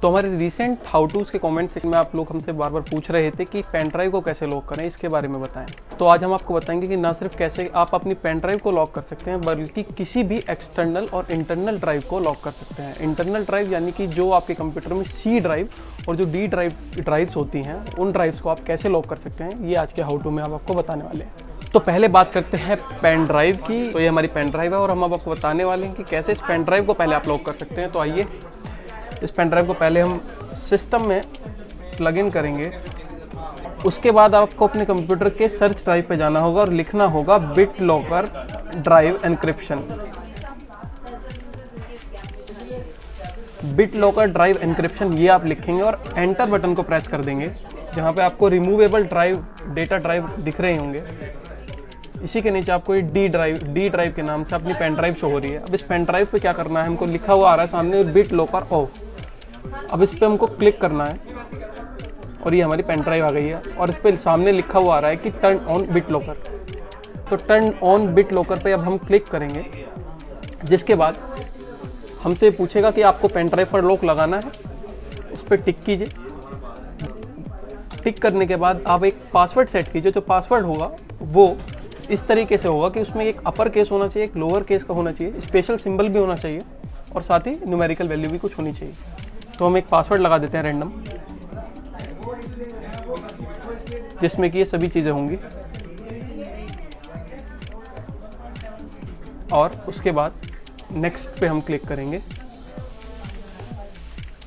तो हमारे recent how twos के कमेंट सेक्शन में आप लोग हमसे बार बार पूछ रहे थे कि पेन ड्राइव को कैसे लॉक करें, इसके बारे में बताएं। तो आज हम आपको बताएंगे कि ना सिर्फ कैसे आप अपनी पेन ड्राइव को लॉक कर सकते हैं, बल्कि किसी भी एक्सटर्नल और इंटरनल ड्राइव को लॉक कर सकते हैं। इंटरनल ड्राइव यानी कि जो आपके कंप्यूटर में सी ड्राइव और जो डी ड्राइव्स होती हैं, उन ड्राइव्स को आप कैसे लॉक कर सकते हैं, ये आज के हाउ टू में हम आपको बताने वाले हैं। तो पहले बात करते हैं पेन ड्राइव की। तो ये हमारी पेन ड्राइव है और हम अब आपको बताने वाले हैं कि कैसे इस पेन ड्राइव को पहले आप लॉक कर सकते हैं। तो आइए, इस पेन ड्राइव को पहले हम सिस्टम में प्लग इन करेंगे। उसके बाद आपको अपने कंप्यूटर के सर्च ड्राइव पे जाना होगा और लिखना होगा BitLocker drive encryption. BitLocker drive encryption ये आप लिखेंगे और एंटर बटन को प्रेस कर देंगे। जहाँ पे आपको रिमूवेबल ड्राइव, डेटा ड्राइव दिख रहे होंगे, इसी के नीचे आपको ये डी ड्राइव के नाम से अपनी पेन ड्राइव शो हो रही है। अब इस पेन ड्राइव पे क्या करना है, हमको लिखा हुआ आ रहा है सामने BitLocker ऑफ। अब इस पे हमको क्लिक करना है और ये हमारी पेन ड्राइव आ गई है और इस पे सामने लिखा हुआ आ रहा है कि टर्न ऑन BitLocker। तो टर्न ऑन BitLocker पे अब हम क्लिक करेंगे, जिसके बाद हमसे पूछेगा कि आपको पेन ड्राइव पर लॉक लगाना है। उस पर टिक कीजिए। टिक करने के बाद आप एक पासवर्ड सेट कीजिए। जो पासवर्ड होगा वो इस तरीके से होगा कि उसमें एक अपर केस होना चाहिए, एक लोअर केस का होना चाहिए, स्पेशल सिंबल भी होना चाहिए और साथ ही न्यूमेरिकल वैल्यू भी कुछ होनी चाहिए। तो हम एक पासवर्ड लगा देते हैं रैंडम, जिसमें कि ये सभी चीज़ें होंगी। और उसके बाद नेक्स्ट पे हम क्लिक करेंगे।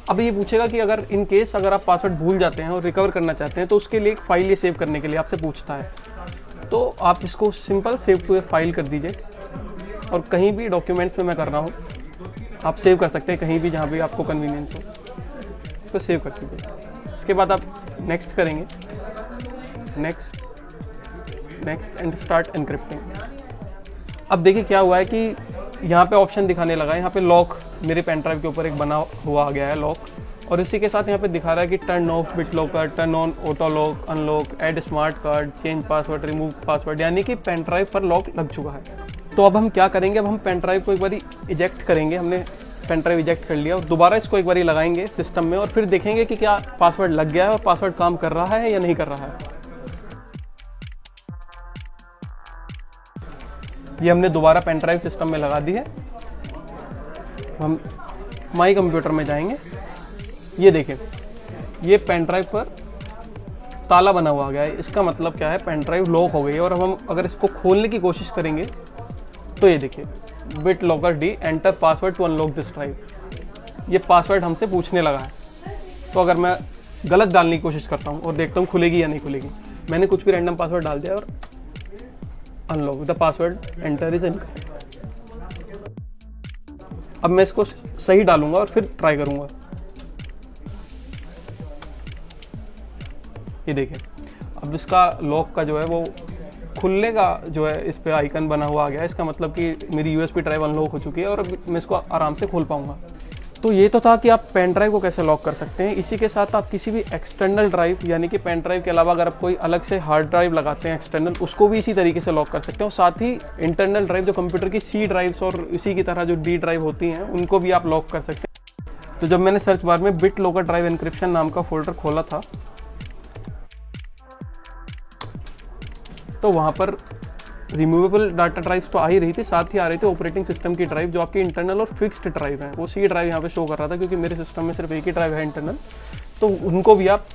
अब ये पूछेगा कि अगर आप पासवर्ड भूल जाते हैं और रिकवर करना चाहते हैं तो उसके लिए एक फाइल ये सेव करने के लिए आपसे पूछता है। तो आप इसको simple save to a file कर दीजिए और कहीं भी डॉक्यूमेंट्स में मैं कर रहा हूँ, आप सेव कर सकते हैं कहीं भी जहाँ भी आपको कन्वीनियंस हो, इसको सेव कर दीजिए। इसके बाद आप नेक्स्ट करेंगे, नेक्स्ट एंड स्टार्ट एनक्रिप्टिंग। अब देखिए क्या हुआ है कि यहाँ पे ऑप्शन दिखाने लगा है, यहाँ पे लॉक मेरे पेन ड्राइव के ऊपर एक बना हुआ आ गया है लॉक, और इसी के साथ यहाँ पे दिखा रहा है कि turn off BitLocker, turn on auto lock, unlock, add smart card, change password, remove password, यानी कि पेन ड्राइव पर लॉक लग चुका है। तो अब हम क्या करेंगे, अब हम पेन ड्राइव को एक बार इजेक्ट करेंगे। हमने पेन ड्राइव इजेक्ट कर लिया और दोबारा इसको एक बार लगाएंगे सिस्टम में और फिर देखेंगे कि क्या पासवर्ड लग गया है और पासवर्ड काम कर रहा है या नहीं कर रहा है। ये हमने दोबारा पेन ड्राइव सिस्टम में लगा दी है। हम माई कंप्यूटर में जाएंगे। ये देखें, ये पेन ड्राइव पर ताला बना हुआ गया है। इसका मतलब क्या है, पेन ड्राइव लॉक हो गई है। और हम अगर इसको खोलने की कोशिश करेंगे तो ये देखिए, BitLocker D enter password to unlock this drive. ये पासवर्ड हमसे पूछने लगा है। तो अगर मैं गलत डालने की कोशिश करता हूँ और देखता हूँ खुलेगी या नहीं खुलेगी, मैंने कुछ भी रैंडम पासवर्ड डाल दिया और unlock the password enter is incorrect. अब मैं इसको सही डालूंगा और फिर ट्राई करूंगा। ये देखिए, अब इसका लॉक का जो है वो खुलने का जो है इस पे आइकन बना हुआ आ गया है। इसका मतलब कि मेरी USB ड्राइव अनलॉक हो चुकी है और अब मैं इसको आराम से खोल पाऊंगा। तो ये तो था कि आप पेन ड्राइव को कैसे लॉक कर सकते हैं। इसी के साथ आप किसी भी एक्सटर्नल ड्राइव यानी कि पेन ड्राइव के अलावा अगर आप कोई अलग से हार्ड ड्राइव लगाते हैं एक्सटर्नल, उसको भी इसी तरीके से लॉक कर सकते हैं। और साथ ही इंटरनल ड्राइव जो कंप्यूटर की सी ड्राइव्स और इसी की तरह जो डी ड्राइव होती हैं, उनको भी आप लॉक कर सकते हैं। तो जब मैंने सर्च बार में BitLocker ड्राइव एन्क्रिप्शन नाम का फोल्डर खोला था तो वहाँ पर रिमूवेबल डाटा ड्राइव्स तो आ ही रही थी, साथ ही आ रही थी ऑपरेटिंग सिस्टम की ड्राइव जो आपकी इंटरनल और फिक्स्ड ड्राइव है। वो सी ड्राइव यहाँ पे शो कर रहा था क्योंकि मेरे सिस्टम में सिर्फ एक ही ड्राइव है इंटरनल। तो उनको भी आप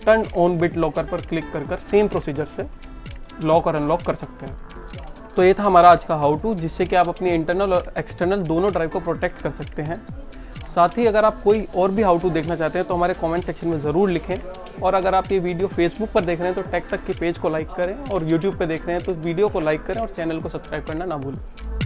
टर्न ऑन BitLocker पर क्लिक कर सेम प्रोसीजर से लॉक और अनलॉक कर सकते हैं। तो ये था हमारा आज का हाउ टू, जिससे कि आप अपनी इंटरनल और एक्सटर्नल दोनों ड्राइव को प्रोटेक्ट कर सकते हैं। साथ ही अगर आप कोई और भी हाउ टू देखना चाहते हैं तो हमारे कमेंट सेक्शन में ज़रूर लिखें। और अगर आप ये वीडियो फेसबुक पर देख रहे हैं तो टेक तक के पेज को लाइक करें और यूट्यूब पे देख रहे हैं तो वीडियो को लाइक करें और चैनल को सब्सक्राइब करना ना भूलें।